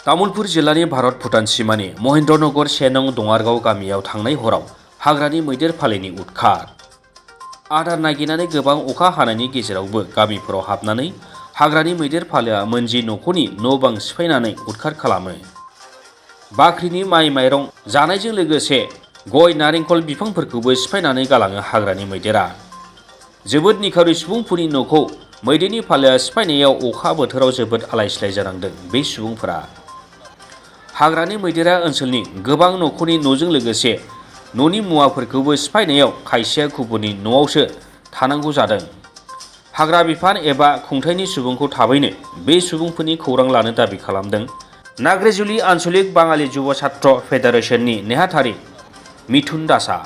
तामुलपुर जिल्लानि भारत भुटान सिमानि महेन्द्रनगर 1 नं दङारगाव गामियाव थांनाय हराव हाग्रानि मैदेर फालोनि उदखार। आदार नागिरनानै गोबां अखा हानायनि गेजेरावबो गामिफोराव हाबनानै हाग्रानि मैदेर फालोआ मोनजि नखरनि न' बां सिफायनानै उदखार खालामो। बाख्रिनि माइ माइरं जानायजों लोगोसे गय नारेंखल बिफांफोरखौबो सिफायनानै गालाङो हाग्रानि मैदेरा। जोबोद निखावरि सुबुंफोरनि न'खौ मैदेरनि फालोआ सिफायनायाव अखा बोथोराव जोबोद आलाय-सिलाय जानांदों बे सुबुंफोरा। हाग्रानि मैदेरा ओनसोलनि गोबां नखरनि न'जों लोगोसे न'नि मुवाफोरखौबो सिफायनायाव खायसेया गुबुननि न'आवसो थानांगौ जादों। हाग्रा बिफान एबा खुंथायनि सुबुंखौ थाबैनो बे सुबुंफोरनि खौरां लानो दाबि खालामदों नाग्रिजुलि आन्चलिक बाङालि जुब छात्र फेडारेशननि नेहाथारि मिथुन दासआ।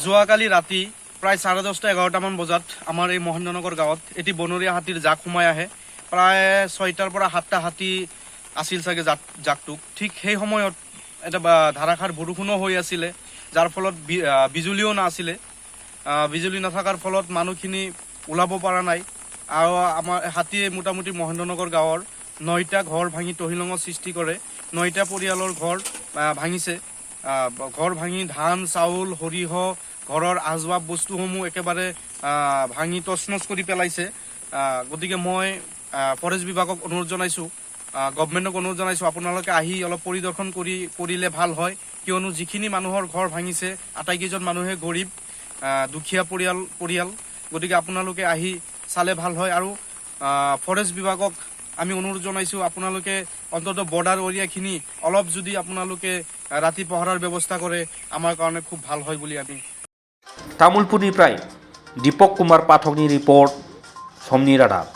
যোৱাকালি ৰাতি প্ৰায় 10:30-11টামান বজাত আমাৰ এই মহেন্দ্ৰনগৰ গাঁৱত এটি বনৰীয়া হাতীৰ জাক সোমাই আহে। প্ৰায় 6টাৰ পৰা 7টা হাতী আছিল চাগে জাকটোক। ঠিক সেই সময়ত এটা ধাৰাসাৰ বৰষুণো হৈ আছিলে, যাৰ ফলত বিজুলীও নাছিলে। বিজুলী নথকাৰ ফলত মানুহখিনি ওলাব পৰা নাই আৰু আমাৰ হাতীয়ে মোটামুটি মহেন্দ্ৰনগৰ গাঁৱৰ 9টা ঘৰ ভাঙি তহিলঙৰ সৃষ্টি কৰে। 9টা পৰিয়ালৰ ঘৰ ভাঙিছে। ঘৰ ভাঙি ধান চাউল সৰিয়হ ঘৰৰ আজবাব বস্তুসমূহ একেবাৰে ভাঙি তছনছ কৰি পেলাইছে। গতিকে মই ফৰেষ্ট বিভাগক অনুৰোধ জনাইছোঁ, গভৰ্ণমেণ্টক অনুৰোধ জনাইছোঁ, আপোনালোকে আহি অলপ পৰিদৰ্শন কৰিলে ভাল হয়। কিয়নো যিখিনি মানুহৰ ঘৰ ভাঙিছে আটাইকেইজন মানুহে গৰীব দুখীয়া পৰিয়াল। গতিকে আপোনালোকে আহি চালে ভাল হয়। আৰু ফৰেষ্ট বিভাগক আমি অনুৰোধ জনাইছোঁ, আপোনালোকে অন্তত বৰ্ডাৰ এৰিয়াখিনি অলপ যদি আপোনালোকে ৰাতি পহৰাৰ ব্যৱস্থা কৰে আমাৰ কাৰণে খুব ভাল হয় বুলি আমি। तामुलपुरनिफ्राय दीपक कुमार पाठकनि रिपर्ट, समनि रादाब।